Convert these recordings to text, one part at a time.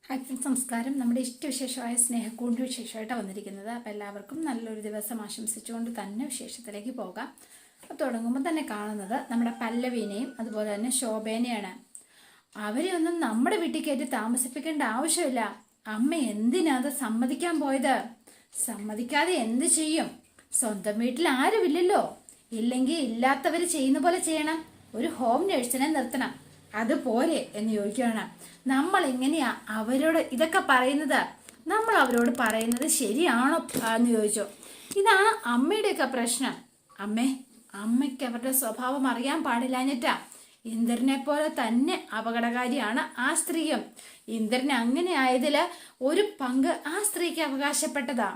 Hi friends, നമസ്കാരം. നമ്മുടെ ഇഷ്ടവിശേഷമായ സ്നേഹക്കൂടിൻ്റെ വിശേഷമായിട്ടാണ് വന്നിരിക്കുന്നത്. അപ്പോൾ എല്ലാവർക്കും നല്ലൊരു ദിവസം ആശംസിച്ചുകൊണ്ട് തന്നെ വിശേഷത്തിലേക്ക് പോകാം. അപ്പോൾ തുടങ്ങുമ്പോൾ തന്നെ കാണുന്നത് നമ്മുടെ പല്ലവീനെയും അതുപോലെ തന്നെ ശോഭേനെയാണ്. അവരെ ഒന്നും നമ്മുടെ വീട്ടിൽ കയറ്റി താമസിപ്പിക്കേണ്ട ആവശ്യമില്ല. അമ്മ എന്തിനാ അത് സമ്മതിക്കാൻ പോയത്? സമ്മതിക്കാതെ എന്ത് ചെയ്യും? സ്വന്തം വീട്ടിൽ ആരുമില്ലല്ലോ. ഇല്ലെങ്കിൽ ഇല്ലാത്തവർ ചെയ്യുന്ന പോലെ ചെയ്യണം. ഒരു ഹോം നഴ്സിനെ നിർത്തണം. അതുപോലെ എന്ന് ചോദിക്കുകയാണ്. നമ്മൾ എങ്ങനെയാ അവരോട് ഇതൊക്കെ പറയുന്നത്? നമ്മൾ അവരോട് പറയുന്നത് ശരിയാണോ എന്ന് ചോദിച്ചു. ഇതാണ് അമ്മയുടെയൊക്കെ പ്രശ്നം. അമ്മയ്ക്ക് അവരുടെ സ്വഭാവം അറിയാൻ പാടില്ലാഞ്ഞിട്ടാ. ഇന്ദ്രനെ പോലെ തന്നെ അപകടകാരിയാണ് ആ സ്ത്രീയും. ഇന്ദ്രൻ അങ്ങനെ ആയതിൽ ഒരു പങ്ക് ആ സ്ത്രീക്ക് അവകാശപ്പെട്ടതാ.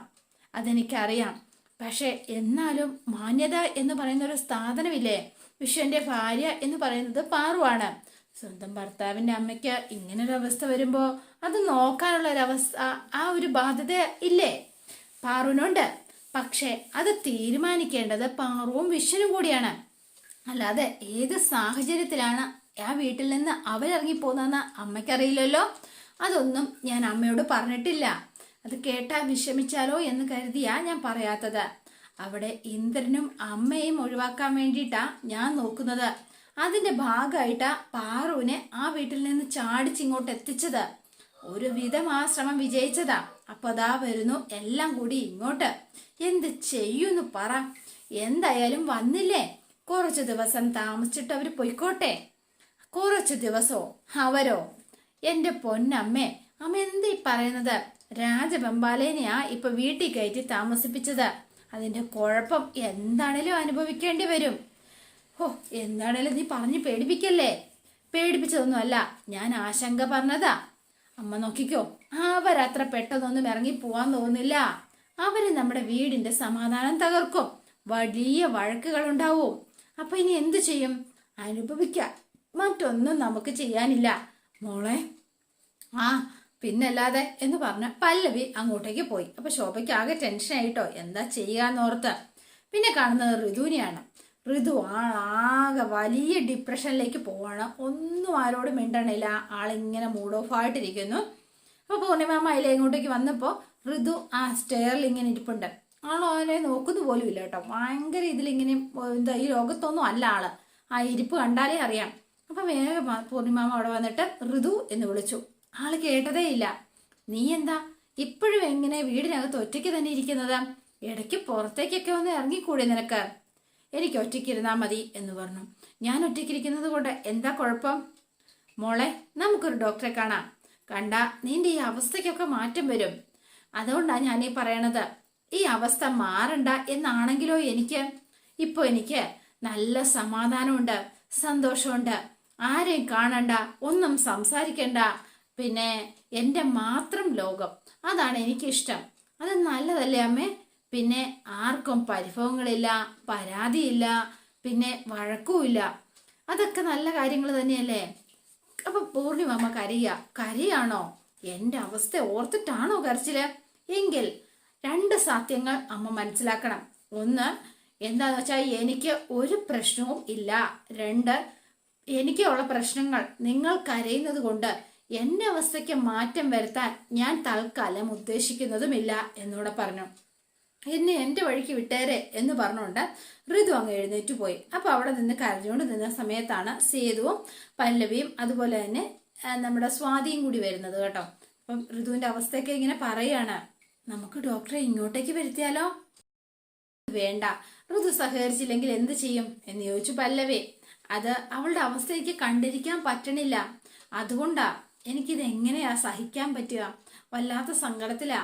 അതെനിക്കറിയാം. പക്ഷെ എന്നാലും മാന്യത എന്ന് പറയുന്ന ഒരു സ്ഥാപനമില്ലേ? വിശ്വന്റെ ഭാര്യ എന്ന് പറയുന്നത് പാറുവാണ്. സ്വന്തം ഭർത്താവിന്റെ അമ്മയ്ക്ക് ഇങ്ങനൊരു അവസ്ഥ വരുമ്പോ അത് നോക്കാനുള്ള ഒരവസ്ഥ, ആ ഒരു ബാധ്യത ഇല്ലേ പാറുവിനുണ്ട്. പക്ഷെ അത് തീരുമാനിക്കേണ്ടത് പാറുവും വിശ്വനും കൂടിയാണ്. അല്ലാതെ ഏത് സാഹചര്യത്തിലാണ് ആ വീട്ടിൽ നിന്ന് അവരിറങ്ങിപ്പോകുന്നതെന്ന് അമ്മയ്ക്കറിയില്ലല്ലോ. അതൊന്നും ഞാൻ അമ്മയോട് പറഞ്ഞിട്ടില്ല. അത് കേട്ടാ വിഷമിച്ചാലോ എന്ന് കരുതിയാ ഞാൻ പറയാത്തത്. അവിടെ ഇന്ദ്രനും അമ്മയും ഒഴിവാക്കാൻ വേണ്ടിയിട്ടാ ഞാൻ നോക്കുന്നത്. അതിന്റെ ഭാഗമായിട്ടാ പാറുവിനെ ആ വീട്ടിൽ നിന്ന് ചാടിച്ചിങ്ങോട്ട് എത്തിച്ചത്. ഒരുവിധം ആ ശ്രമം വിജയിച്ചതാ. അപ്പൊ അതാ വരുന്നു എല്ലാം കൂടി ഇങ്ങോട്ട്. എന്ത് ചെയ്യുന്നു പറ? എന്തായാലും വന്നില്ലേ, കുറച്ചു ദിവസം താമസിച്ചിട്ട് അവര് പൊയ്ക്കോട്ടെ. കുറച്ചു ദിവസോ അവരോ? എന്റെ പൊന്നമ്മേ, അമ്മ എന്തീ പറയുന്നത്? രാജബെമ്പാലേനെയാ ഇപ്പൊ വീട്ടിൽ കയറ്റി താമസിപ്പിച്ചത്. അതിന്റെ കുഴപ്പം എന്താണേലും അനുഭവിക്കേണ്ടി വരും. ഓ, എന്താണേലും നീ പറഞ്ഞു പേടിപ്പിക്കല്ലേ. പേടിപ്പിച്ചതൊന്നും അല്ല, ഞാൻ ആശങ്ക പറഞ്ഞതാ. അമ്മ നോക്കിക്കോ, അവരത്ര പെട്ടെന്നൊന്നും ഇറങ്ങി പോവാൻ തോന്നില്ല. അവര് നമ്മുടെ വീടിന്റെ സമാധാനം തകർക്കും. വലിയ വഴക്കുകൾ ഉണ്ടാവും. അപ്പൊ ഇനി എന്തു ചെയ്യും? അനുഭവിക്ക, മറ്റൊന്നും നമുക്ക് ചെയ്യാനില്ല മോളെ. ആ പിന്നല്ലാതെ എന്ന് പറഞ്ഞ പല്ലവി അങ്ങോട്ടേക്ക് പോയി. അപ്പൊ ശോഭയ്ക്ക് ആകെ ടെൻഷനായിട്ടോ, എന്താ ചെയ്യാന്നോർത്ത്. പിന്നെ കാണുന്നത് ഋതുവിനെയാണ്. ഋതു ആകെ വലിയ ഡിപ്രഷനിലേക്ക് പോവാണ്. ഒന്നും ആരോടും മിണ്ടണില്ല. ആളിങ്ങനെ മൂഡ് ഓഫ് ആയിട്ടിരിക്കുന്നു. അപ്പൊ പൂർണിമാമ അതിലെ ഇങ്ങോട്ടേക്ക് വന്നപ്പോ ഋതു ആ സ്റ്റെയറിൽ ഇങ്ങനെ ഇരിപ്പുണ്ട്. ആളോ അവനെ നോക്കുന്നു പോലും ഇല്ല കേട്ടോ. ഭയങ്കര ഇതിലിങ്ങനെ എന്താ, ഈ ലോകത്തൊന്നും അല്ല ആള്. ആ ഇരിപ്പ് കണ്ടാലേ അറിയാം. അപ്പൊ വേഗം പൂർണിമാമ അവിടെ വന്നിട്ട് ഋതു എന്ന് വിളിച്ചു. ആള് കേട്ടതേ ഇല്ല. നീ എന്താ ഇപ്പോഴും എങ്ങനെ വീടിനകത്ത് ഒറ്റയ്ക്ക് തന്നെ ഇരിക്കുന്നത്? ഇടയ്ക്ക് പുറത്തേക്കൊക്കെ ഒന്ന് ഇറങ്ങിക്കൂടെ നിനക്ക്? എനിക്ക് ഒറ്റയ്ക്കിരുന്നാ മതി എന്ന് പറഞ്ഞു. ഞാൻ ഒറ്റയ്ക്കിരിക്കുന്നത് കൊണ്ട് എന്താ കുഴപ്പം? മോളെ, നമുക്കൊരു ഡോക്ടറെ കാണാം. കണ്ടാ നിന്റെ ഈ അവസ്ഥയ്ക്കൊക്കെ മാറ്റം വരും. അതുകൊണ്ടാണ് ഞാനീ പറയണത്. ഈ അവസ്ഥ മാറണ്ട എന്നാണെങ്കിലോ എനിക്ക് നല്ല സമാധാനമുണ്ട്, സന്തോഷമുണ്ട്. ആരെയും കാണണ്ട, ഒന്നും സംസാരിക്കണ്ട. പിന്നെ എൻ്റെ മാത്രം ലോകം, അതാണ് എനിക്കിഷ്ടം. അത് നല്ലതല്ലേ അമ്മേ? പിന്നെ ആർക്കും പരിഭവങ്ങളില്ല, പരാതിയില്ല, പിന്നെ വഴക്കുമില്ല. അതൊക്കെ നല്ല കാര്യങ്ങൾ തന്നെയല്ലേ? അപ്പൊ പൂർണിമ കരയാണോ? എൻ്റെ അവസ്ഥ ഓർത്തിട്ടാണോ കരച്ചില്? എങ്കിൽ രണ്ട് സത്യങ്ങൾ അമ്മ മനസ്സിലാക്കണം. ഒന്ന്, എന്താന്ന് വെച്ചാൽ എനിക്ക് ഒരു പ്രശ്നവും ഇല്ല. രണ്ട്, എനിക്കുള്ള പ്രശ്നങ്ങൾ നിങ്ങൾ കരയുന്നത് കൊണ്ട് എന്റെ അവസ്ഥയ്ക്ക് മാറ്റം വരുത്താൻ ഞാൻ തൽക്കാലം ഉദ്ദേശിക്കുന്നതുമില്ല എന്നൂടെ പറഞ്ഞു. എന്നെ എന്റെ വഴിക്ക് വിട്ടേരെ എന്ന് പറഞ്ഞുകൊണ്ട് ഋതു അങ്ങ് എഴുന്നേറ്റ് പോയി. അപ്പൊ അവിടെ നിന്ന് കരഞ്ഞുകൊണ്ട് നിന്ന സമയത്താണ് സേതുവും പല്ലവിയും അതുപോലെ തന്നെ നമ്മുടെ സ്വാതിയും കൂടി വരുന്നത് കേട്ടോ. അപ്പം ഋതുവിന്റെ അവസ്ഥയൊക്കെ ഇങ്ങനെ പറയാണ്. നമുക്ക് ഡോക്ടറെ ഇങ്ങോട്ടേക്ക് വരുത്തിയാലോ? വേണ്ട, ഋതു സഹകരിച്ചില്ലെങ്കിൽ എന്ത് ചെയ്യും എന്ന് ചോദിച്ചു പല്ലവി. അത് അവളുടെ അവസ്ഥ എനിക്ക് കണ്ടിരിക്കാൻ പറ്റണില്ല. അതുകൊണ്ടാ. എനിക്കിത് എങ്ങനെയാ സഹിക്കാൻ പറ്റുക? വല്ലാത്ത സങ്കടത്തിലാ.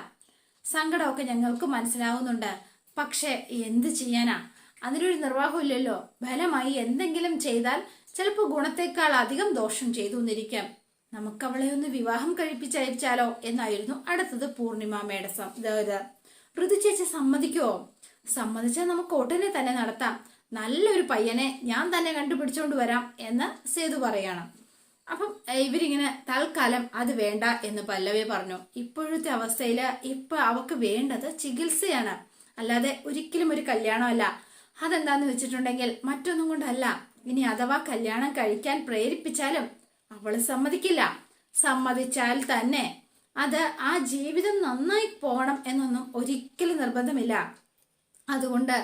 സങ്കടമൊക്കെ ഞങ്ങൾക്ക് മനസ്സിലാവുന്നുണ്ട്. പക്ഷെ എന്ത് ചെയ്യാനാ? അതിനൊരു നിർവാഹമില്ലല്ലോ. ഫലമായി എന്തെങ്കിലും ചെയ്താൽ ചിലപ്പോൾ ഗുണത്തെക്കാൾ അധികം ദോഷം ചെയ്തു എന്നിരിക്കാം. നമുക്ക് അവളെ ഒന്ന് വിവാഹം കഴിപ്പിച്ചയച്ചാലോ എന്നായിരുന്നു അടുത്തത് പൂർണിമാമയുടെ ഋതു ചേച്ചി സമ്മതിക്കുവോ? സമ്മതിച്ചാൽ നമുക്ക് ഉടനെ തന്നെ നടത്താം. നല്ലൊരു പയ്യനെ ഞാൻ തന്നെ കണ്ടുപിടിച്ചോണ്ട് വരാം എന്ന് സേതു പറയാണ്. അപ്പം ഇവരിങ്ങനെ തൽക്കാലം അത് വേണ്ട എന്ന് പല്ലവി പറഞ്ഞു. ഇപ്പോഴത്തെ അവസ്ഥയില് ഇപ്പൊ അവക്ക് വേണ്ടത് ചികിത്സയാണ്, അല്ലാതെ ഒരിക്കലും ഒരു കല്യാണമല്ല. അതെന്താന്ന് വെച്ചിട്ടുണ്ടെങ്കിൽ മറ്റൊന്നും കൊണ്ടല്ല. ഇനി അഥവാ കല്യാണം കഴിക്കാൻ പ്രേരിപ്പിച്ചാലും അവള് സമ്മതിക്കില്ല. സമ്മതിച്ചാൽ തന്നെ അത് ആ ജീവിതം നന്നായി പോകണം എന്നൊന്നും ഒരിക്കലും നിർബന്ധമില്ല. അതുകൊണ്ട്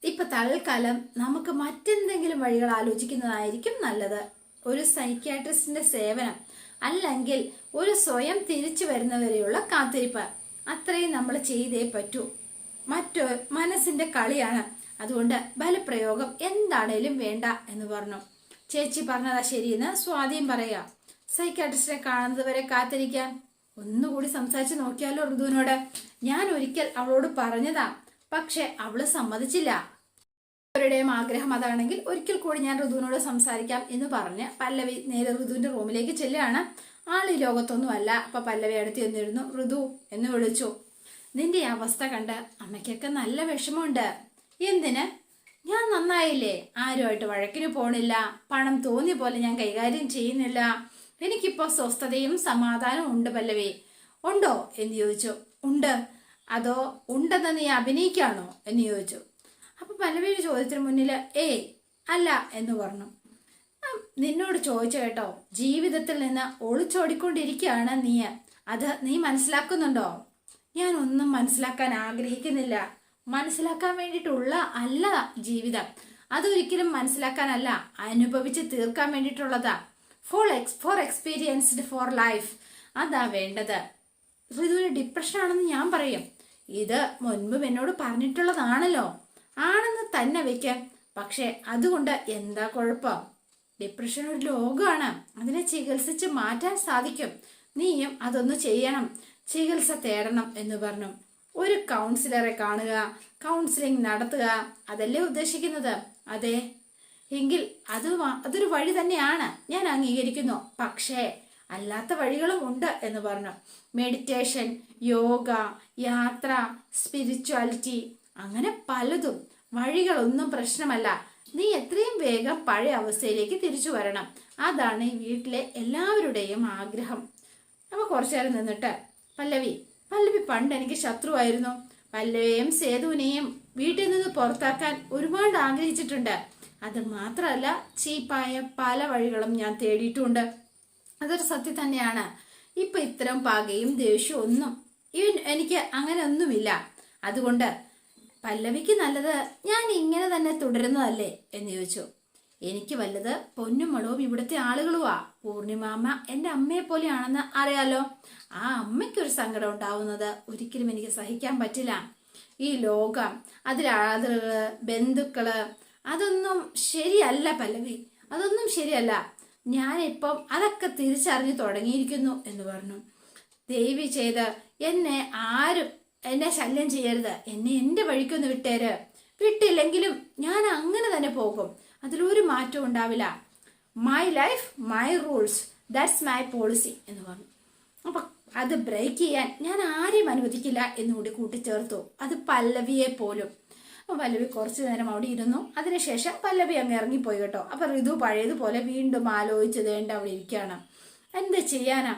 ഇപ്പൊ തൽക്കാലം നമുക്ക് മറ്റെന്തെങ്കിലും വഴികൾ ആലോചിക്കുന്നതായിരിക്കും നല്ലത്. ഒരു സൈക്യാട്രിസ്റ്റിന്റെ സേവനം, അല്ലെങ്കിൽ ഒരു സ്വയം തിരിച്ചു വരുന്നവരെയുള്ള കാത്തിരിപ്പ്, അത്രയും നമ്മൾ ചെയ്തേ പറ്റൂ. മനസ്സിന്റെ കളിയാണ്. അതുകൊണ്ട് ബലപ്രയോഗം എന്താണേലും വേണ്ട എന്ന് പറഞ്ഞു. ചേച്ചി പറഞ്ഞതാ ശരിയെന്ന് സ്വാധീനം പറയാ. സൈക്കാട്രിസ്റ്റിനെ കാണുന്നത് വരെ കാത്തിരിക്കാൻ ഒന്നുകൂടി സംസാരിച്ച് നോക്കിയാലോ ഋതുവിനോട്? ഞാൻ ഒരിക്കൽ അവളോട് പറഞ്ഞതാ, പക്ഷെ അവള് സമ്മതിച്ചില്ല. അവരുടെയും ആഗ്രഹം അതാണെങ്കിൽ ഒരിക്കൽ കൂടി ഞാൻ ഋതുവിനോട് സംസാരിക്കാം എന്ന് പറഞ്ഞ് പല്ലവി നേരെ ഋതുവിന്റെ റൂമിലേക്ക് ചെല്ലുകയാണ്. ആള് ഈ ലോകത്തൊന്നും അല്ല. അപ്പൊ പല്ലവി അടുത്ത് ചെന്നിരുന്നു. ഋതു എന്ന് വിളിച്ചു. നിന്റെ അവസ്ഥ കണ്ട് അമ്മയ്ക്കൊക്കെ നല്ല വിഷമമുണ്ട്. എന്തിന്? ഞാൻ നന്നായില്ലേ, ആരുമായിട്ട് വഴക്കിന് പോണില്ല, പണം തോന്നിയ പോലെ ഞാൻ കൈകാര്യം ചെയ്യുന്നില്ല, എനിക്കിപ്പോ സ്വസ്ഥതയും സമാധാനവും ഉണ്ട്. പല്ലവി ഉണ്ടോ എന്ന് ചോദിച്ചു. ഉണ്ട്. അതോ ഉണ്ടെന്ന് നീ അഭിനയിക്കാണോ എന്ന് ചോദിച്ചു. അപ്പൊ പല്ലവിയുടെ ചോദ്യത്തിന് മുന്നിൽ അല്ല എന്ന് പറഞ്ഞു. നിന്നോട് ചോദിച്ചു കേട്ടോ, ജീവിതത്തിൽ നിന്ന് ഒളിച്ചോടിക്കൊണ്ടിരിക്കുകയാണ് നീ. അത് നീ മനസ്സിലാക്കുന്നുണ്ടോ? ഞാൻ ഒന്നും മനസ്സിലാക്കാൻ ആഗ്രഹിക്കുന്നില്ല. മനസ്സിലാക്കാൻ വേണ്ടിയിട്ടുള്ള അല്ല ജീവിതം. അതൊരിക്കലും മനസ്സിലാക്കാനല്ല, അനുഭവിച്ച് തീർക്കാൻ വേണ്ടിയിട്ടുള്ളതാ. For experienced for life. അതാ വേണ്ടത്. ഇതൊരു ഡിപ്രഷൻ ആണെന്ന് ഞാൻ പറയും. ഇത് മുൻപ് എന്നോട് പറഞ്ഞിട്ടുള്ളതാണല്ലോ. ആണെന്ന് തന്നെ വെക്കാം. പക്ഷെ അതുകൊണ്ട് എന്താ കുഴപ്പം? ഡിപ്രഷൻ ഒരു രോഗമാണ്. അതിനെ ചികിത്സിച്ച് മാറ്റാൻ സാധിക്കും. നീയും അതൊന്ന് ചെയ്യണം, ചികിത്സ തേടണം എന്ന് പറഞ്ഞു. ഒരു കൗൺസിലറെ കാണുക, കൗൺസിലിംഗ് നടത്തുക, അതല്ലേ ഉദ്ദേശിക്കുന്നത്? അതെ. എങ്കിൽ അതൊരു വഴി തന്നെയാണ്, ഞാൻ അംഗീകരിക്കുന്നു. പക്ഷേ അല്ലാത്ത വഴികളും ഉണ്ട് എന്ന് പറഞ്ഞു. മെഡിറ്റേഷൻ, യോഗ, യാത്ര, സ്പിരിച്വാലിറ്റി, അങ്ങനെ പലതും. വഴികളൊന്നും പ്രശ്നമല്ല. നീ എത്രയും വേഗം പഴയ അവസ്ഥയിലേക്ക് തിരിച്ചു വരണം. അതാണ് ഈ വീട്ടിലെ എല്ലാവരുടെയും ആഗ്രഹം. അപ്പൊ കുറച്ചു നേരം നിന്നിട്ട് പല്ലവി പണ്ട് എനിക്ക് ശത്രുവായിരുന്നു. പല്ലവിയെയും സേതുവിനെയും വീട്ടിൽ നിന്ന് പുറത്താക്കാൻ ഒരുപാട് ആഗ്രഹിച്ചിട്ടുണ്ട്. അത് മാത്രമല്ല, ചീപ്പായ പല വഴികളും ഞാൻ തേടിയിട്ടുണ്ട്. അതൊരു സത്യം തന്നെയാണ്. ഇപ്പൊ ഇത്തരം പകയും ദേഷ്യവും ഒന്നും എനിക്ക് അങ്ങനെ ഒന്നുമില്ല. അതുകൊണ്ട് പല്ലവിക്ക് നല്ലത് ഞാൻ ഇങ്ങനെ തന്നെ തുടരുന്നതല്ലേ എന്ന് ചോദിച്ചു. എനിക്ക് വല്ലത് പൊന്നും മടവും ഇവിടുത്തെ ആളുകളുവാ. പൂർണിമാമ്മ എന്റെ അമ്മയെ പോലെയാണെന്ന് അറിയാലോ. ആ അമ്മയ്ക്കൊരു സങ്കടം ഉണ്ടാവുന്നത് ഒരിക്കലും എനിക്ക് സഹിക്കാൻ പറ്റില്ല. ഈ ലോകം, അതിലാളുകള്, ബന്ധുക്കള്, അതൊന്നും ശരിയല്ല പല്ലവി. അതൊന്നും ശരിയല്ല. ഞാനിപ്പം അതൊക്കെ തിരിച്ചറിഞ്ഞു തുടങ്ങിയിരിക്കുന്നു എന്ന് പറഞ്ഞു. ദേവി ചെയ്ത് എന്നെ ശല്യം ചെയ്യരുത്. എന്നെ എന്റെ വഴിക്കൊന്ന് വിട്ടേര്. വിട്ടില്ലെങ്കിലും ഞാൻ അങ്ങനെ തന്നെ പോകും. അതിലൊരു മാറ്റവും ഉണ്ടാവില്ല. My life, my rules, that's my policy എന്ന് പറഞ്ഞു. അപ്പൊ അത് ബ്രേക്ക് ചെയ്യാൻ ഞാൻ ആരെയും അനുവദിക്കില്ല എന്നുകൂടി കൂട്ടിച്ചേർത്തു. അത് പല്ലവിയെ പോലും. അപ്പൊ പല്ലവി കുറച്ചു നേരം അവിടെ ഇരുന്നു. അതിനുശേഷം പല്ലവി അങ്ങ് ഇറങ്ങിപ്പോയി കേട്ടോ. അപ്പൊ ഋതു പഴയതുപോലെ വീണ്ടും ആലോചിച്ച് ദേണ്ട അവിടെ ഇരിക്കുകയാണ്. എന്ത് ചെയ്യാനാ?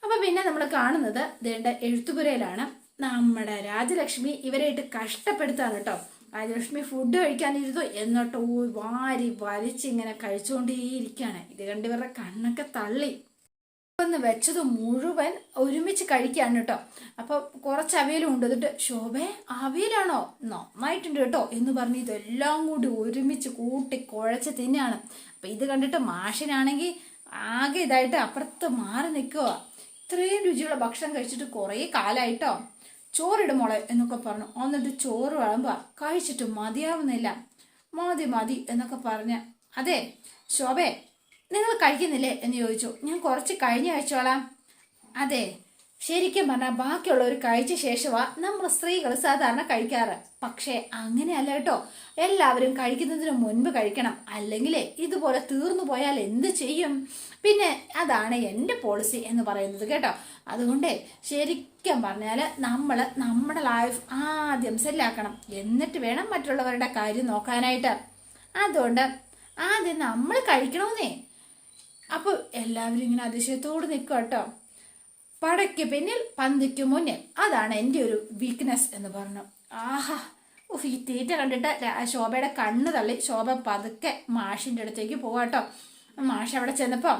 അപ്പൊ പിന്നെ നമ്മൾ കാണുന്നത് ദേണ്ട എഴുത്തുപുരയിലാണ്. നമ്മുടെ രാജലക്ഷ്മി ഇവരായിട്ട് കഷ്ടപ്പെടുത്താണ് കേട്ടോ. രാജലക്ഷ്മി ഫുഡ് കഴിക്കാനിരുന്നു, എന്നിട്ട് വാരി വലിച്ചിങ്ങനെ കഴിച്ചുകൊണ്ടേയിരിക്കുകയാണ്. ഇത് കണ്ട് ഇവരുടെ കണ്ണൊക്കെ തള്ളി. ഒന്ന് വെച്ചത് മുഴുവൻ ഒരുമിച്ച് കഴിക്കാണ് കേട്ടോ. അപ്പൊ കുറച്ച് അവിയലും ഉണ്ട്. എന്നിട്ട് ശോഭേ അവിയലാണോ? നന്നായിട്ടുണ്ട് കേട്ടോ എന്ന് പറഞ്ഞ് ഇതെല്ലാം കൂടി ഒരുമിച്ച് കൂട്ടി കുഴച്ച് തിന്നെയാണ്. അപ്പൊ ഇത് കണ്ടിട്ട് മാഷിനാണെങ്കിൽ ആകെ ഇതായിട്ട് അപ്പുറത്ത് മാറി നിൽക്കുക. ഇത്രയും രുചിയുള്ള ഭക്ഷണം കഴിച്ചിട്ട് കുറേ കാലായിട്ടോ. ചോറിടും മോളെ എന്നൊക്കെ പറഞ്ഞു. എന്നിട്ട് ചോറ് വിളമ്പ കഴിച്ചിട്ട് മതിയാവുന്നില്ല. മതി എന്നൊക്കെ പറഞ്ഞ്. അതെ ശോഭേ, നിങ്ങൾ കഴിക്കുന്നില്ലേ എന്ന് ചോദിച്ചു. ഞാൻ കുറച്ച് കഴിഞ്ഞ് കഴിച്ചോളാം. അതെ, ശരിക്കും പറഞ്ഞാൽ ബാക്കിയുള്ളവർ കഴിച്ച ശേഷമാ നമ്മൾ സ്ത്രീകൾ സാധാരണ കഴിക്കാറ്. പക്ഷേ അങ്ങനെയല്ല കേട്ടോ. എല്ലാവരും കഴിക്കുന്നതിന് മുൻപ് കഴിക്കണം. അല്ലെങ്കിലേ ഇതുപോലെ തീർന്നു പോയാൽ എന്ത് ചെയ്യും? പിന്നെ അതാണ് എൻ്റെ പോളിസി എന്ന് പറയുന്നത് കേട്ടോ. അതുകൊണ്ട് ശരിക്കും പറഞ്ഞാൽ നമ്മൾ നമ്മുടെ ലൈഫ് ആദ്യം സെല്ലാക്കണം. എന്നിട്ട് വേണം മറ്റുള്ളവരുടെ കാര്യം നോക്കാനായിട്ട്. അതുകൊണ്ട് ആദ്യം നമ്മൾ കഴിക്കണമെന്നേ. അപ്പോൾ എല്ലാവരും ഇങ്ങനെ അതിശയത്തോട് നിൽക്കുക കേട്ടോ. പടയ്ക്ക് പിന്നിൽ പന്തിക്ക് മുന്നിൽ, അതാണ് എൻ്റെ ഒരു വീക്ക്നെസ് എന്ന് പറഞ്ഞു. ആഹാ, ഈ തീറ്റ കണ്ടിട്ട് ശോഭയുടെ കണ്ണ് തള്ളി. ശോഭ പതുക്കെ മാഷിൻ്റെ അടുത്തേക്ക് പോവാട്ടോ. മാഷ് അവിടെ ചെന്നപ്പോൾ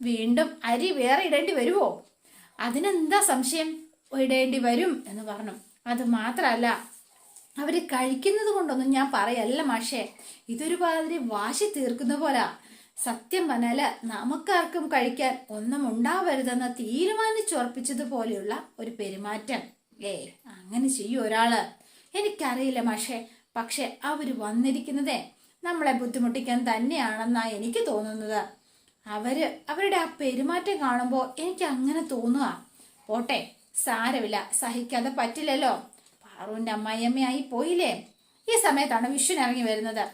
വീണ്ടും അരി വേറെ ഇടേണ്ടി വരുമോ? അതിനെന്താ സംശയം, ഇടേണ്ടി വരും എന്ന് പറഞ്ഞു. അത് മാത്രമല്ല, അവര് കഴിക്കുന്നത് കൊണ്ടൊന്നും ഞാൻ പറയല്ല മാഷേ, ഇതൊരു മാതിരി വാശി തീർക്കുന്ന പോലെ. സത്യം പറഞ്ഞാല് നമുക്കാർക്കും കഴിക്കാൻ ഒന്നും ഉണ്ടാവരുതെന്ന് തീരുമാനിച്ചുറപ്പിച്ചതുപോലെയുള്ള ഒരു പെരുമാറ്റം. അങ്ങനെ ചെയ്യും ഒരാള്? എനിക്കറിയില്ല മാഷേ, പക്ഷെ അവര് വന്നിരിക്കുന്നതേ നമ്മളെ ബുദ്ധിമുട്ടിക്കാൻ തന്നെയാണെന്നാ എനിക്ക് തോന്നുന്നത്. അവരുടെ ആ പെരുമാറ്റം കാണുമ്പോൾ എനിക്ക് അങ്ങനെ തോന്നുക. പോട്ടെ, സാരമില്ല, സഹിക്കാതെ പറ്റില്ലല്ലോ. പാറുവിന്റെ അമ്മായിയമ്മയായി പോയില്ലേ. ഈ സമയത്താണ് വിഷുവിന് ഇറങ്ങി വരുന്നത്.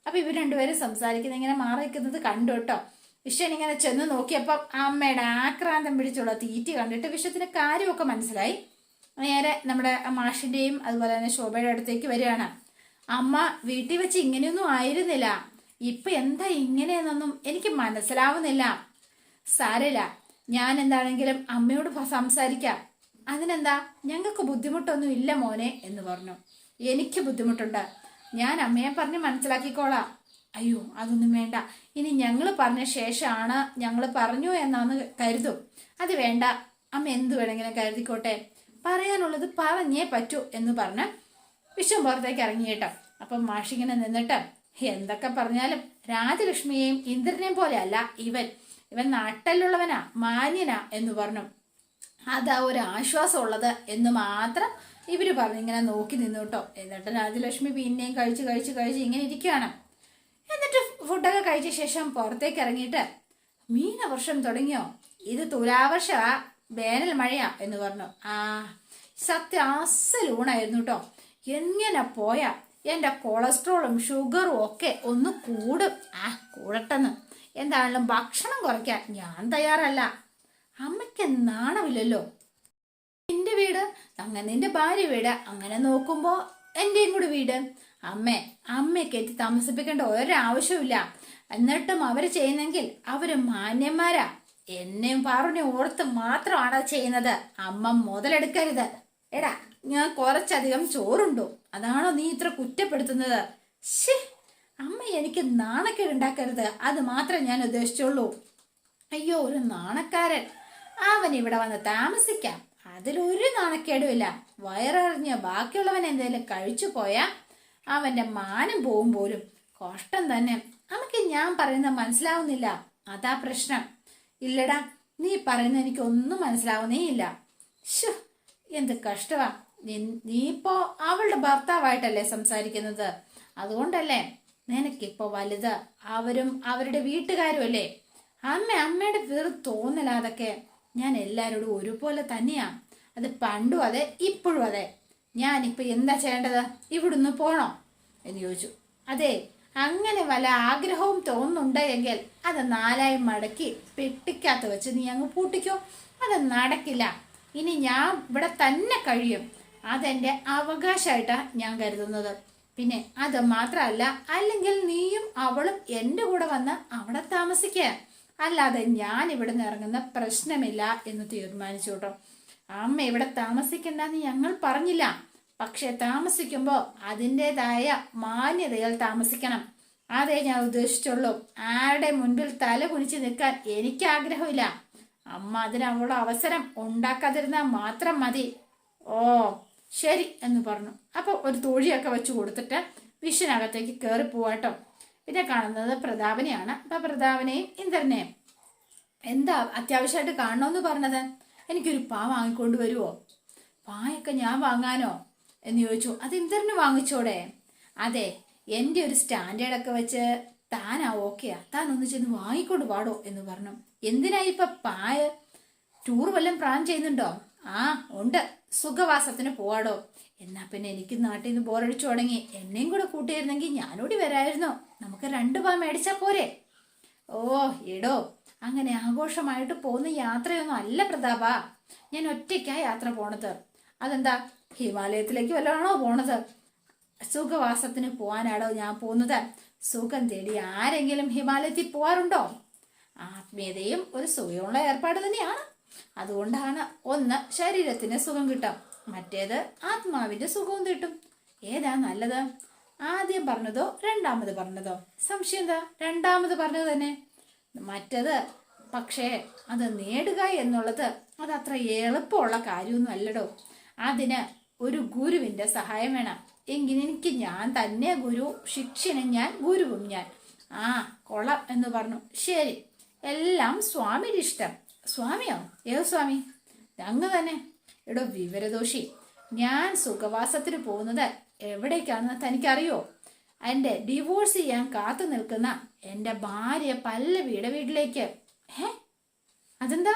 അപ്പൊ ഇവർ രണ്ടുപേരും സംസാരിക്കുന്നത് ഇങ്ങനെ മാറി നിൽക്കുന്നത് കണ്ടു കേട്ടോ. വിശ്വൻ ഇങ്ങനെ ചെന്ന് നോക്കിയപ്പം അമ്മയുടെ ആക്രാന്തം പിടിച്ചുള്ള തീറ്റി കണ്ടിട്ട് വിശ്വത്തിന് കാര്യമൊക്കെ മനസ്സിലായി. നേരെ നമ്മുടെ മാഷിന്റെയും അതുപോലെ തന്നെ ശോഭയുടെ അടുത്തേക്ക് വരികയാണ്. അമ്മ വീട്ടിൽ വെച്ച് ഇങ്ങനെയൊന്നും ആയിരുന്നില്ല, ഇപ്പൊ എന്താ ഇങ്ങനെയെന്നൊന്നും എനിക്ക് മനസ്സിലാവുന്നില്ല. സാരമില്ല, ഞാൻ എന്താണെങ്കിലും അമ്മയോട് സംസാരിക്കാം. അതിനെന്താ, ഞങ്ങൾക്ക് ബുദ്ധിമുട്ടൊന്നും ഇല്ല മോനെ എന്ന് പറഞ്ഞു. എനിക്ക് ബുദ്ധിമുട്ടുണ്ട്, ഞാൻ അമ്മയെ പറഞ്ഞ് മനസ്സിലാക്കിക്കോളാം. അയ്യോ അതൊന്നും വേണ്ട, ഇനി ഞങ്ങൾ പറഞ്ഞ ശേഷമാണ് ഞങ്ങൾ പറഞ്ഞു എന്നാന്ന് കരുതും. അത് വേണ്ട, അമ്മ എന്ത് വേണമെങ്കിലും കരുതിക്കോട്ടെ, പറയാനുള്ളത് പറഞ്ഞേ പറ്റൂ എന്ന് പറഞ്ഞ് വിശ്വം പുറത്തേക്ക് ഇറങ്ങി കേട്ടോ. അപ്പം മാഷിങ്ങനെ നിന്നിട്ട്, എന്തൊക്കെ പറഞ്ഞാലും രാജലക്ഷ്മിയെയും ഇന്ദ്രനെയും പോലെ അല്ല ഇവൻ നാട്ടിലുള്ളവനാ, മാന്യനാ എന്ന് പറഞ്ഞു. അതാ ഒരു ആശ്വാസം ഉള്ളത് എന്ന് മാത്രം ഇവര് പറഞ്ഞു. ഇങ്ങനെ നോക്കി നിന്നു കേട്ടോ. എന്നിട്ട് രാജലക്ഷ്മി പിന്നെയും കഴിച്ച് ഇങ്ങനെ ഇരിക്കുകയാണ്. എന്നിട്ട് ഫുഡൊക്കെ കഴിച്ച ശേഷം പുറത്തേക്ക് ഇറങ്ങിയിട്ട്, മീനവർഷം തുടങ്ങിയോ? ഇത് തുലാവർഷമാ, വേനൽ മഴയാ എന്ന് പറഞ്ഞു. സത്യം അസലൂണായിരുന്നു കേട്ടോ. എങ്ങനെ പോയാ എന്റെ കൊളസ്ട്രോളും ഷുഗറും ഒക്കെ ഒന്ന് കൂടും. കൂടട്ടെന്ന്. എന്താണെങ്കിലും ഭക്ഷണം കുറയ്ക്കാൻ ഞാൻ തയ്യാറല്ല. അമ്മയ്ക്ക് നാണമില്ലല്ലോ. നിന്റെ വീട്, അങ്ങനെ നിന്റെ ഭാര്യ വീട്, അങ്ങനെ നോക്കുമ്പോ എന്റെയും കൂടി വീട്. അമ്മയെ കയറ്റി താമസിപ്പിക്കേണ്ട ഒരാവശ്യമില്ല. എന്നിട്ടും അവര് ചെയ്യുന്നെങ്കിൽ അവര് മാന്യന്മാരാ. എന്നെയും പാറുനെയും ഓർത്ത് മാത്രമാണ് ചെയ്യുന്നത്. അമ്മ മുതലെടുക്കരുത്. എടാ, ഞാൻ കുറച്ചധികം ചോറുണ്ടോ, അതാണോ നീ ഇത്ര കുറ്റപ്പെടുത്തുന്നത്? അമ്മ എനിക്ക് നാണക്കേട് ഉണ്ടാക്കരുത്, അത് മാത്രമേ ഞാൻ ഉദ്ദേശിച്ചുള്ളൂ. അയ്യോ, ഒരു നാണക്കാരൻ. അവൻ ഇവിടെ വന്ന് താമസിക്കാം, അതിലൊരു നാണക്കേടുമില്ല. വയറിഞ്ഞ് ബാക്കിയുള്ളവൻ എന്തെങ്കിലും കഴിച്ചു പോയാ അവന്റെ മാനം പോവും പോലും. കഷ്ടം തന്നെ. നമുക്ക് ഞാൻ പറയുന്നത് മനസ്സിലാവുന്നില്ല, അതാ പ്രശ്നം. ഇല്ലടാ, നീ പറയുന്നത് എനിക്കൊന്നും മനസ്സിലാവുന്നേ ഇല്ല. എന്ത് കഷ്ടവാ. നീ ഇപ്പോ അവളുടെ ഭർത്താവായിട്ടല്ലേ സംസാരിക്കുന്നത്, അതുകൊണ്ടല്ലേ നിനക്കിപ്പോ വലുത്. അവരും അവരുടെ വീട്ടുകാരും അല്ലേ. അമ്മയുടെ വെറും തോന്നലാതൊക്കെ. ഞാൻ എല്ലാവരോടും ഒരുപോലെ തന്നെയാ. അത് പണ്ടും അതെ, ഇപ്പോഴും അതെ. ഞാനിപ്പോ എന്താ ചെയ്യേണ്ടത്? ഇവിടുന്ന് പോണോ എന്ന് ചോദിച്ചു. അതെ, അങ്ങനെ വല്ല ആഗ്രഹവും തോന്നുന്നുണ്ട് എങ്കിൽ അത് നാലായി മടക്കി പെട്ടിക്കകത്ത് വെച്ച് നീ അങ്ങ് പൂട്ടിക്കോ. അത് നടക്കില്ല. ഇനി ഞാൻ ഇവിടെ തന്നെ കഴിയും. അതെന്റെ അവകാശമായിട്ടാ ഞാൻ കരുതുന്നത്. പിന്നെ അത് മാത്രമല്ല, അല്ലെങ്കിൽ നീയും അവളും എൻ്റെ കൂടെ വന്ന് അവിടെ താമസിക്കുക. അല്ലാതെ ഞാൻ ഇവിടെ നിന്ന് ഇറങ്ങുന്ന പ്രശ്നമില്ല എന്ന് തീരുമാനിച്ചു കേട്ടോ. അമ്മ ഇവിടെ താമസിക്കണ്ടെന്ന് ഞങ്ങൾ പറഞ്ഞില്ല, പക്ഷെ താമസിക്കുമ്പോ അതിൻ്റെതായ മാന്യതകൾ താമസിക്കണം. അതേ ഞാൻ ഉദ്ദേശിച്ചുള്ളൂ. ആരുടെ മുൻപിൽ തല കുനിച്ച് നിൽക്കാൻ എനിക്ക് ആഗ്രഹമില്ല. അമ്മ അതിനുള്ള അവസരം ഉണ്ടാക്കാതിരുന്നാൽ മാത്രം മതി. ഓ ശരി എന്ന് പറഞ്ഞു. അപ്പൊ ഒരു തോഴിയൊക്കെ വെച്ച് കൊടുത്തിട്ട് വിഷനകത്തേക്ക് കയറി പോവാട്ടോ. പിന്നെ കാണുന്നത് പ്രതാപനെയാണ്. അപ്പൊ പ്രതാപനെയും ഇന്ദ്രനെയും. എന്താ അത്യാവശ്യമായിട്ട് കാണണമെന്ന് പറഞ്ഞത്? എനിക്കൊരു പാ വാങ്ങിക്കൊണ്ട് വരുമോ? പായൊക്കെ ഞാൻ വാങ്ങാനോ എന്ന് ചോദിച്ചു. അത് ഇന്ദ്രന് വാങ്ങിച്ചോടെ? അതെ, എൻ്റെ ഒരു സ്റ്റാൻഡേർഡൊക്കെ വെച്ച് താനാ ഓക്കെയാ, താൻ ഒന്ന് ചെന്ന് വാങ്ങിക്കൊണ്ട് പാടോ എന്ന് പറഞ്ഞു. എന്തിനാ ഇപ്പൊ പായ? ടൂർ വല്ലതും പ്ലാൻ ചെയ്യുന്നുണ്ടോ? ഉണ്ട്, സുഖവാസത്തിന് പോവാടോ. എന്നാ പിന്നെ എനിക്ക് നാട്ടിൽ നിന്ന് ബോറടിച്ചു തുടങ്ങി. എന്നെയും കൂടെ കൂട്ടിയിരുന്നെങ്കിൽ ഞാനോടി വരായിരുന്നു. നമുക്ക് 2 പാ മേടിച്ചാ പോരെ? ഓ എടോ, അങ്ങനെ ആഘോഷമായിട്ട് പോകുന്ന യാത്രയൊന്നും അല്ല പ്രതാപ. ഞാൻ ഒറ്റയ്ക്കാ യാത്ര പോണത്. അതെന്താ, ഹിമാലയത്തിലേക്ക് വല്ലതാണോ പോണത്? സുഖവാസത്തിന് പോവാനാണോ ഞാൻ പോകുന്നത്? സുഖം തേടി ആരെങ്കിലും ഹിമാലയത്തിൽ പോവാറുണ്ടോ? ആത്മീയതയും ഒരു സുഖമുള്ള ഏർപ്പാട് തന്നെയാണ്. അതുകൊണ്ടാണ് ഒന്ന് ശരീരത്തിന് സുഖം കിട്ടും, മറ്റേത് ആത്മാവിന്റെ സുഖവും കിട്ടും. ഏതാ നല്ലത്? ആദ്യം പറഞ്ഞതോ രണ്ടാമത് പറഞ്ഞതോ? സംശയം എന്താ? രണ്ടാമത് പറഞ്ഞത് തന്നെ. മറ്റത് പക്ഷേ അത് നേടുക എന്നുള്ളത് അതത്ര എളുപ്പമുള്ള കാര്യമൊന്നും അല്ലടോ. അതിന് ഒരു ഗുരുവിന്റെ സഹായം വേണം. എങ്കിൽ എനിക്ക് ഞാൻ തന്നെ ഗുരു, ശിഷ്യനും ഞാൻ, ഗുരുവും ഞാൻ. ആ കൊള്ളാം എന്ന് പറഞ്ഞു. ശരി, എല്ലാം സ്വാമിയുടെ ഇഷ്ടം. സ്വാമിയോ? ഏത് സ്വാമി? അങ്ങ് തന്നെ. എടോ വിവരദോഷി, ഞാൻ സുഖവാസത്തിന് പോകുന്നത് എവിടേക്കാണെന്ന് തനിക്കറിയോ? എൻ്റെ ഡിവോഴ്സ് ചെയ്യാൻ കാത്തു നിൽക്കുന്ന എൻ്റെ ഭാര്യ പല്ലവിയുടെ വീട്ടിലേക്ക്. അതെന്താ?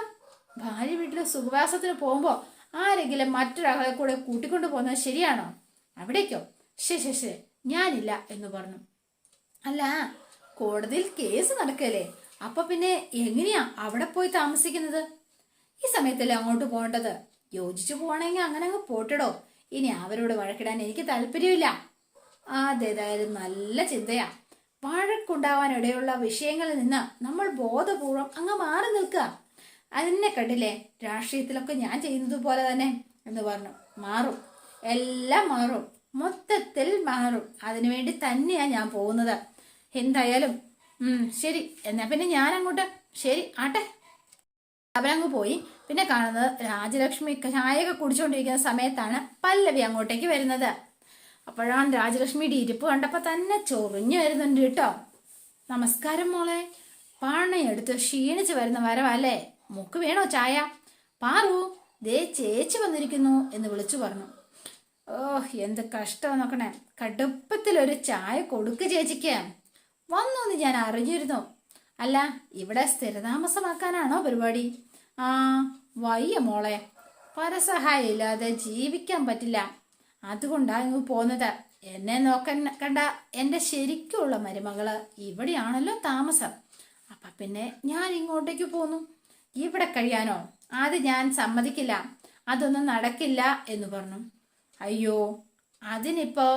ഭാര്യ വീട്ടിൽ സുഖവാസത്തിന് പോകുമ്പോൾ ആരെങ്കിലും മറ്റൊരാളെ കൂടെ കൂട്ടിക്കൊണ്ടു പോകുന്നത് ശരിയാണോ? അവിടേക്കോ? ശരി, ഞാനില്ല എന്ന് പറഞ്ഞു. അല്ല, കോടതിയിൽ കേസ് നടക്കല്ലേ, അപ്പൊ പിന്നെ എങ്ങനെയാ അവിടെ പോയി താമസിക്കുന്നത്? ഈ സമയത്തല്ലേ അങ്ങോട്ട് പോകേണ്ടത്. യോജിച്ചു പോവാണെങ്കിൽ അങ്ങനെ അങ്ങ് പോട്ടിടോ. ഇനി അവരോട് വഴക്കിടാൻ എനിക്ക് താല്പര്യമില്ല. അതേതായാലും നല്ല ചിന്തയാ. വഴക്കുണ്ടാവാനിടയുള്ള വിഷയങ്ങളിൽ നിന്ന് നമ്മൾ ബോധപൂർവം അങ്ങ് മാറി നിൽക്കുക. അതിനെ കണ്ടില്ലേ, രാഷ്ട്രീയത്തിലൊക്കെ ഞാൻ ചെയ്യുന്നത് പോലെ തന്നെ എന്ന് പറഞ്ഞു. മാറും, എല്ലാം മാറും, മൊത്തത്തിൽ മാറും. അതിനുവേണ്ടി തന്നെയാ ഞാൻ പോകുന്നത്. എന്തായാലും ശരി, എന്നാ പിന്നെ ഞാൻ അങ്ങോട്ട്. ശരി ആട്ടെ. അവരങ്ങ് പോയി. പിന്നെ കാണുന്നത് രാജലക്ഷ്മി ചായയൊക്കെ കുടിച്ചുകൊണ്ടിരിക്കുന്ന സമയത്താണ് പല്ലവി അങ്ങോട്ടേക്ക് വരുന്നത്. അപ്പോഴാണ് രാജലക്ഷ്മിയുടെ ഇരിപ്പ് കണ്ടപ്പോൾ തന്നെ ചൊറിഞ്ഞു വരുന്നുണ്ട് കേട്ടോ. നമസ്കാരം മോളെ. പാണയെടുത്ത് ക്ഷീണിച്ച് വരുന്ന വരവല്ലേ, മുക്ക് വേണോ ചായ? പാറു, ദേ ചേച്ചി വന്നിരിക്കുന്നു എന്ന് വിളിച്ചു പറഞ്ഞു. എന്ത് കഷ്ടം നോക്കണേ. കടുപ്പത്തിലൊരു ചായ കൊടുക്ക് ചേച്ചിക്ക്. വന്നോന്ന് ഞാൻ അറിഞ്ഞിരുന്നു. അല്ല, ഇവിടെ സ്ഥിരതാമസമാക്കാനാണോ പരിപാടി? ആ വയ്യ മോളെ, പരസഹായം ഇല്ലാതെ ജീവിക്കാൻ പറ്റില്ല. അതുകൊണ്ടാ ഇങ്ങ് പോന്നത്. എന്നെ നോക്കാൻ കണ്ട എൻ്റെ ശരിക്കുള്ള മരുമകള് ഇവിടെയാണല്ലോ താമസം. അപ്പൊ പിന്നെ ഞാൻ ഇങ്ങോട്ടേക്ക് പോന്നു. ഇവിടെ കഴിയാനോ? അത് ഞാൻ സമ്മതിക്കില്ല, അതൊന്നും നടക്കില്ല എന്ന് പറഞ്ഞു. അയ്യോ, അതിനിപ്പോ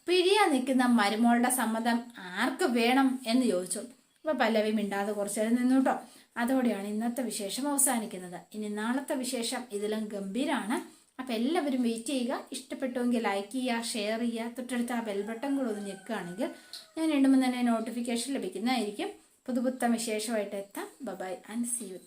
പിരിയാൻ നിൽക്കുന്ന മരുമോളുടെ സമ്മതം ആർക്ക് വേണം എന്ന് ചോദിച്ചു. അപ്പൊ പല്ലവി മിണ്ടാതെ കുറച്ചേരം നിന്നു കേട്ടോ. അതോടെയാണ് ഇന്നത്തെ വിശേഷം അവസാനിക്കുന്നത്. ഇനി നാളത്തെ വിശേഷം ഇതിലും ഗംഭീരാണ്. അപ്പം എല്ലാവരും വെയിറ്റ് ചെയ്യുക. ഇഷ്ടപ്പെട്ടുവെങ്കിൽ ലൈക്ക് ചെയ്യുക, ഷെയർ ചെയ്യുക. തൊട്ടടുത്ത് ആ ബെൽ ബട്ടൺ കൂടെ ഒന്ന് ഞെക്കുകയാണെങ്കിൽ ഞാൻ ഇടുമ്പോൾ തന്നെ നോട്ടിഫിക്കേഷൻ ലഭിക്കുന്നതായിരിക്കും. പുതുപുത്തൻ വിശേഷമായിട്ട് എത്താം. Bye and see U.